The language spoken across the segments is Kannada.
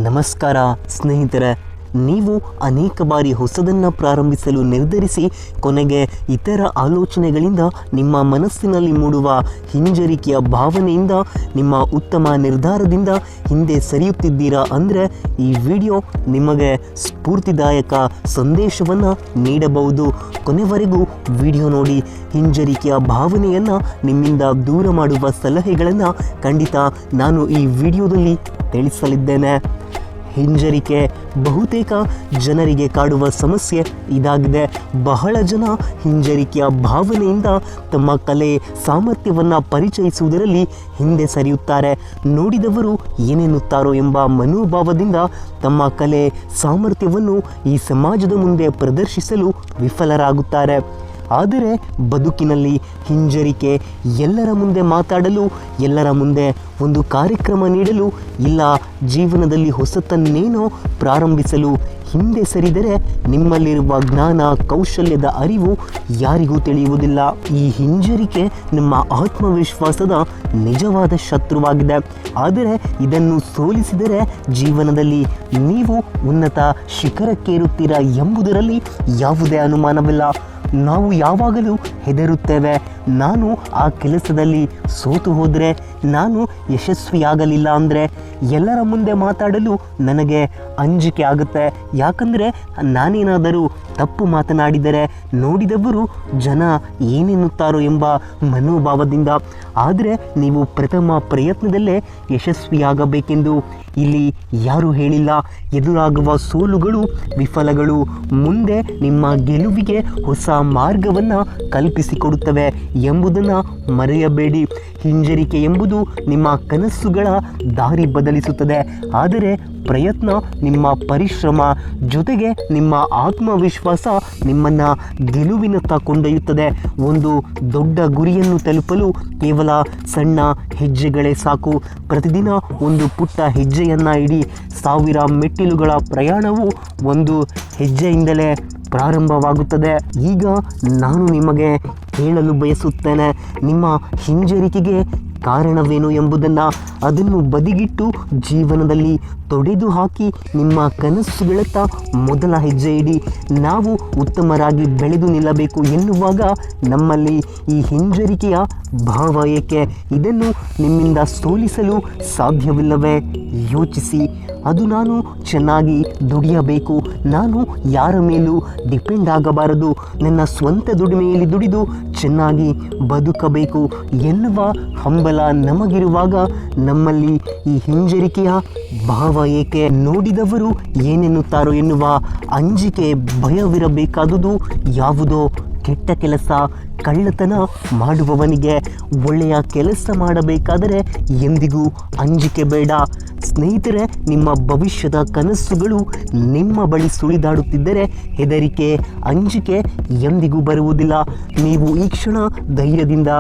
ನಮಸ್ಕಾರ ಸ್ನೇಹಿತರೆ, ನೀವು ಅನೇಕ ಬಾರಿ ಹೊಸದನ್ನು ಪ್ರಾರಂಭಿಸಲು ನಿರ್ಧರಿಸಿ ಕೊನೆಗೆ ಇತರ ಆಲೋಚನೆಗಳಿಂದ ನಿಮ್ಮ ಮನಸ್ಸಿನಲ್ಲಿ ಮೂಡುವ ಹಿಂಜರಿಕೆಯ ಭಾವನೆಯಿಂದ ನಿಮ್ಮ ಉತ್ತಮ ನಿರ್ಧಾರದಿಂದ ಹಿಂದೆ ಸರಿಯುತ್ತಿದ್ದೀರಾ ಅಂದರೆ ಈ ವಿಡಿಯೋ ನಿಮಗೆ ಸ್ಫೂರ್ತಿದಾಯಕ ಸಂದೇಶವನ್ನು ನೀಡಬಹುದು. ಕೊನೆವರೆಗೂ ವಿಡಿಯೋ ನೋಡಿ. ಹಿಂಜರಿಕೆಯ ಭಾವನೆಯನ್ನು ನಿಮ್ಮಿಂದ ದೂರ ಮಾಡುವ ಸಲಹೆಗಳನ್ನು ಖಂಡಿತ ನಾನು ಈ ವಿಡಿಯೋದಲ್ಲಿ ತಿಳಿಸಲಿದ್ದೇನೆ. ಹಿಂಜರಿಕೆ ಬಹುತೇಕ ಜನರಿಗೆ ಕಾಡುವ ಸಮಸ್ಯೆ ಇದಾಗಿದೆ. ಬಹಳ ಜನ ಹಿಂಜರಿಕೆಯ ಭಾವನೆಯಿಂದ ತಮ್ಮ ಕಲೆ ಸಾಮರ್ಥ್ಯವನ್ನು ಪರಿಚಯಿಸುವುದರಲ್ಲಿ ಹಿಂದೆ ಸರಿಯುತ್ತಾರೆ. ನೋಡಿದವರು ಏನೆನ್ನುತ್ತಾರೋ ಎಂಬ ಮನೋಭಾವದಿಂದ ತಮ್ಮ ಕಲೆ ಸಾಮರ್ಥ್ಯವನ್ನು ಈ ಸಮಾಜದ ಮುಂದೆ ಪ್ರದರ್ಶಿಸಲು ವಿಫಲರಾಗುತ್ತಾರೆ. ಆದರೆ ಬದುಕಿನಲ್ಲಿ ಹಿಂಜರಿಕೆ ಎಲ್ಲರ ಮುಂದೆ ಮಾತಾಡಲು, ಎಲ್ಲರ ಮುಂದೆ ಒಂದು ಕಾರ್ಯಕ್ರಮ ನೀಡಲು, ಇಲ್ಲ ಜೀವನದಲ್ಲಿ ಹೊಸತನ್ನೇನೋ ಪ್ರಾರಂಭಿಸಲು ಹಿಂದೆ ಸರಿದರೆ ನಿಮ್ಮಲ್ಲಿರುವ ಜ್ಞಾನ ಕೌಶಲ್ಯದ ಅರಿವು ಯಾರಿಗೂ ತಿಳಿಯುವುದಿಲ್ಲ. ಈ ಹಿಂಜರಿಕೆ ನಮ್ಮ ಆತ್ಮವಿಶ್ವಾಸದ ನಿಜವಾದ ಶತ್ರುವಾಗಿದೆ. ಆದರೆ ಇದನ್ನು ಸೋಲಿಸಿದರೆ ಜೀವನದಲ್ಲಿ ನೀವು ಉನ್ನತ ಶಿಖರಕ್ಕೇರುತ್ತೀರಾ ಎಂಬುದರಲ್ಲಿ ಯಾವುದೇ ಅನುಮಾನವಿಲ್ಲ. ನಾವು ಯಾವಾಗಲೂ ಹೆದರುತ್ತೇವೆ. ನಾನು ಆ ಕೆಲಸದಲ್ಲಿ ಸೋತು ಹೋದರೆ, ನಾನು ಯಶಸ್ವಿಯಾಗಲಿಲ್ಲ ಅಂದರೆ, ಎಲ್ಲರ ಮುಂದೆ ಮಾತಾಡಲು ನನಗೆ ಅಂಜಿಕೆ ಆಗುತ್ತೆ. ಯಾಕಂದರೆ ನಾನೇನಾದರೂ ತಪ್ಪು ಮಾತನಾಡಿದರೆ ನೋಡಿದವರು ಜನ ಏನೆನ್ನುತ್ತಾರೋ ಎಂಬ ಮನೋಭಾವದಿಂದ. ಆದರೆ ನೀವು ಪ್ರಥಮ ಪ್ರಯತ್ನದಲ್ಲೇ ಯಶಸ್ವಿಯಾಗಬೇಕೆಂದು ಇಲ್ಲಿ ಯಾರೂ ಹೇಳಿಲ್ಲ. ಎದುರಾಗುವ ಸೋಲುಗಳು, ವಿಫಲಗಳು ಮುಂದೆ ನಿಮ್ಮ ಗೆಲುವಿಗೆ ಹೊಸ ಮಾರ್ಗವನ್ನು ಕಲ್ಪಿಸಿಕೊಡುತ್ತವೆ ಎಂಬುದನ್ನು ಮರೆಯಬೇಡಿ. ಹಿಂಜರಿಕೆ ಎಂಬುದು ನಿಮ್ಮ ಕನಸುಗಳ ದಾರಿ ಬದಲಿಸುತ್ತದೆ. ಆದರೆ ಪ್ರಯತ್ನ, ನಿಮ್ಮ ಪರಿಶ್ರಮ ಜೊತೆಗೆ ನಿಮ್ಮ ಆತ್ಮವಿಶ್ವಾಸ ನಿಮ್ಮನ್ನು ಗೆಲುವಿನತ್ತ ಕೊಂಡೊಯ್ಯುತ್ತದೆ. ಒಂದು ದೊಡ್ಡ ಗುರಿಯನ್ನು ತಲುಪಲು ಕೇವಲ ಸಣ್ಣ ಹೆಜ್ಜೆಗಳೇ ಸಾಕು. ಪ್ರತಿದಿನ ಒಂದು ಪುಟ್ಟ ಹೆಜ್ಜೆಯನ್ನು ಇಡಿ. 1000 ಮೆಟ್ಟಿಲುಗಳ ಪ್ರಯಾಣವು ಒಂದು ಹೆಜ್ಜೆಯಿಂದಲೇ ಪ್ರಾರಂಭವಾಗುತ್ತದೆ. ಈಗ ನಾನು ನಿಮಗೆ ಹೇಳಲು ಬಯಸುತ್ತೇನೆ, ನಿಮ್ಮ ಹಿಂಜರಿಕೆಗೆ ಕಾರಣವೇನು ಎಂಬುದನ್ನು. ಅದನ್ನು ಬದಿಗಿಟ್ಟು ಜೀವನದಲ್ಲಿ ತೊಡೆದು ಹಾಕಿ ನಿಮ್ಮ ಕನಸುಗಳತ್ತ ಮೊದಲ ಹೆಜ್ಜೆ ಇಡಿ. ನಾವು ಉತ್ತಮರಾಗಿ ಬೆಳೆದು ನಿಲ್ಲಬೇಕು ಎನ್ನುವಾಗ ನಮ್ಮಲ್ಲಿ ಈ ಹಿಂಜರಿಕೆಯ ಭಾವ ಏಕೆ? ಇದನ್ನು ನಿಮ್ಮಿಂದ ಸೋಲಿಸಲು ಸಾಧ್ಯವಿಲ್ಲವೇ? ಯೋಚಿಸಿ. ಅದು ನಾನು ಚೆನ್ನಾಗಿ ದುಡಿಯಬೇಕು, ನಾನು ಯಾರ ಮೇಲೂ ಡಿಪೆಂಡ್ ಆಗಬಾರದು, ನನ್ನ ಸ್ವಂತ ದುಡಿಮೆಯಲ್ಲಿ ದುಡಿದು ಚೆನ್ನಾಗಿ ಬದುಕಬೇಕು ಎನ್ನುವ ಹಂಬಲ ನಮಗಿರುವಾಗ ನಮ್ಮಲ್ಲಿ ಈ ಹಿಂಜರಿಕೆಯ ಭಾವ ಏಕೆ? ನೋಡಿದವರು ಏನೆನ್ನುತ್ತಾರೋ ಎನ್ನುವ ಅಂಜಿಕೆ, ಭಯವಿರಬೇಕಾದುದು ಯಾವುದೋ ಕೆಟ್ಟ ಕೆಲಸ, ಕಳ್ಳತನ ಮಾಡುವವನಿಗೆ. ಒಳ್ಳೆಯ ಕೆಲಸ ಮಾಡಬೇಕಾದರೆ ಎಂದಿಗೂ ಅಂಜಿಕೆ ಬೇಡ. ಸ್ನೇಹಿತರೆ, ನಿಮ್ಮ ಭವಿಷ್ಯದ ಕನಸುಗಳು ನಿಮ್ಮ ಬಳಿ ಸುಳಿದಾಡುತ್ತಿದ್ದರೆ ಹೆದರಿಕೆ, ಅಂಜಿಕೆ ಎಂದಿಗೂ ಬರುವುದಿಲ್ಲ. ನೀವು ಈ ಕ್ಷಣ ಧೈರ್ಯದಿಂದ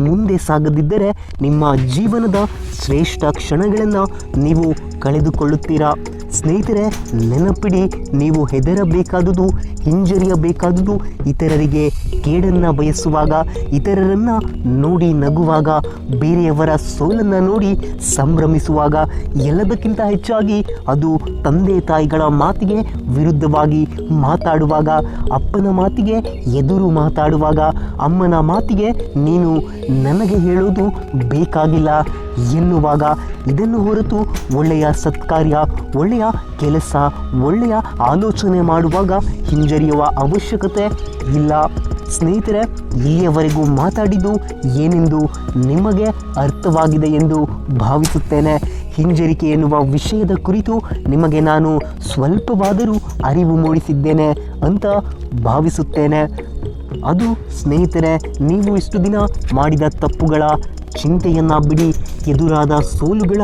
ಮುಂದೆ ಸಾಗದಿದ್ದರೆ ನಿಮ್ಮ ಜೀವನದ ಶ್ರೇಷ್ಠ ಕ್ಷಣಗಳನ್ನು ನೀವು ಕಳೆದುಕೊಳ್ಳುತ್ತೀರಾ. ಸ್ನೇಹಿತರೆ, ನೆನಪಿಡಿ, ನೀವು ಹೆದರಬೇಕಾದುದು, ಹಿಂಜರಿಯಬೇಕಾದುದು ಇತರರಿಗೆ ಕೇಡನ್ನು ಬಯಸುವಾಗ, ಇತರರನ್ನು ನೋಡಿ ನಗುವಾಗ, ಬೇರೆಯವರ ಸೋಲನ್ನು ನೋಡಿ ಸಂಭ್ರಮಿಸುವಾಗ, ಎಲ್ಲದಕ್ಕಿಂತ ಹೆಚ್ಚಾಗಿ ಅದು ತಂದೆ ತಾಯಿಗಳ ಮಾತಿಗೆ ವಿರುದ್ಧವಾಗಿ ಮಾತಾಡುವಾಗ, ಅಪ್ಪನ ಮಾತಿಗೆ ಎದುರು ಮಾತಾಡುವಾಗ, ಅಮ್ಮನ ಮಾತಿಗೆ ನೀನು ನನಗೆ ಹೇಳೋದು ಬೇಕಾಗಿಲ್ಲ ಎನ್ನುವಾಗ. ಇದನ್ನು ಹೊರತು ಒಳ್ಳೆಯ ಸತ್ಕಾರ್ಯ, ಒಳ್ಳೆಯ ಕೆಲಸ, ಒಳ್ಳೆಯ ಆಲೋಚನೆ ಮಾಡುವಾಗ ಹಿಂಜರಿಯುವ ಅವಶ್ಯಕತೆ ಇಲ್ಲ. ಸ್ನೇಹಿತರೆ, ಇಲ್ಲಿಯವರೆಗೂ ಮಾತಾಡಿದ್ದು ಏನೆಂದು ನಿಮಗೆ ಅರ್ಥವಾಗಿದೆ ಎಂದು ಭಾವಿಸುತ್ತೇನೆ. ಹಿಂಜರಿಕೆ ಎನ್ನುವ ವಿಷಯದ ಕುರಿತು ನಿಮಗೆ ನಾನು ಸ್ವಲ್ಪವಾದರೂ ಅರಿವು ಮೂಡಿಸಿದ್ದೇನೆ ಅಂತ ಭಾವಿಸುತ್ತೇನೆ. ಅದು ಸ್ನೇಹಿತರೆ, ನೀವು ಇಷ್ಟು ದಿನ ಮಾಡಿದ ತಪ್ಪುಗಳ ಚಿಂತೆಯನ್ನು ಬಿಡಿ. ಎದುರಾದ ಸೋಲುಗಳ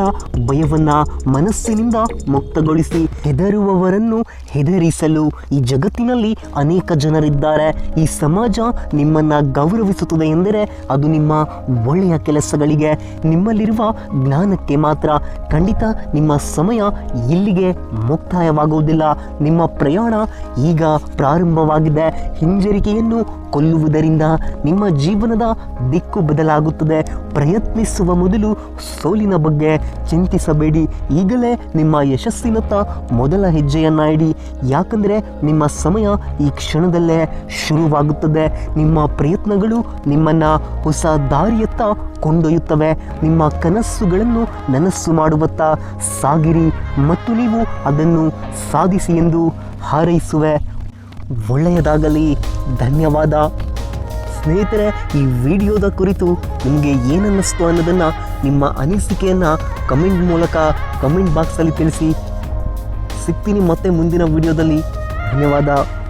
ಭಯವನ್ನು ಮನಸ್ಸಿನಿಂದ ಮುಕ್ತಗೊಳಿಸಿ. ಹೆದರುವವರನ್ನು ಹೆದರಿಸಲು ಈ ಜಗತ್ತಿನಲ್ಲಿ ಅನೇಕ ಜನರಿದ್ದಾರೆ. ಈ ಸಮಾಜ ನಿಮ್ಮನ್ನು ಗೌರವಿಸುತ್ತದೆ ಎಂದರೆ ಅದು ನಿಮ್ಮ ಒಳ್ಳೆಯ ಕೆಲಸಗಳಿಗೆ, ನಿಮ್ಮಲ್ಲಿರುವ ಜ್ಞಾನಕ್ಕೆ ಮಾತ್ರ. ಖಂಡಿತ ನಿಮ್ಮ ಸಮಯ ಇಲ್ಲಿಗೆ ಮುಕ್ತಾಯವಾಗುವುದಿಲ್ಲ. ನಿಮ್ಮ ಪ್ರಯಾಣ ಈಗ ಪ್ರಾರಂಭವಾಗಿದೆ. ಹಿಂಜರಿಕೆಯನ್ನು ಕೊಲ್ಲುವುದರಿಂದ ನಿಮ್ಮ ಜೀವನದ ದಿಕ್ಕು ಬದಲಾಗುತ್ತದೆ. ಪ್ರಯತ್ನಿಸುವ ಮೊದಲು ಸೋಲಿನ ಬಗ್ಗೆ ಚಿಂತಿಸಬೇಡಿ. ಈಗಲೇ ನಿಮ್ಮ ಯಶಸ್ಸಿನತ್ತ ಮೊದಲ ಹೆಜ್ಜೆಯನ್ನು ಇಡಿ. ಯಾಕಂದರೆ ನಿಮ್ಮ ಸಮಯ ಈ ಕ್ಷಣದಲ್ಲೇ ಶುರುವಾಗುತ್ತದೆ. ನಿಮ್ಮ ಪ್ರಯತ್ನಗಳು ನಿಮ್ಮನ್ನು ಹೊಸ ದಾರಿಯತ್ತ ಕೊಂಡೊಯ್ಯುತ್ತವೆ. ನಿಮ್ಮ ಕನಸುಗಳನ್ನು ನನಸು ಮಾಡುವತ್ತ ಸಾಗಿರಿ ಮತ್ತು ನೀವು ಅದನ್ನು ಸಾಧಿಸಿ ಎಂದು ಹಾರೈಸುವೆ. ಒಳ್ಳೆಯದಾಗಲಿ. ಧನ್ಯವಾದ. ಸ್ನೇಹಿತರೆ, ಈ ವಿಡಿಯೋದ ಕುರಿತು ನಿಮಗೆ ಏನನ್ನಿಸ್ತು ಅನ್ನೋದನ್ನು ನಿಮ್ಮ ಅನಿಸಿಕೆಯನ್ನು ಕಮೆಂಟ್ ಮೂಲಕ ಕಮೆಂಟ್ ಬಾಕ್ಸಲ್ಲಿ ತಿಳಿಸಿ. ಸಿಗ್ತೀನಿ ಮತ್ತೆ ಮುಂದಿನ ವಿಡಿಯೋದಲ್ಲಿ. ಧನ್ಯವಾದ.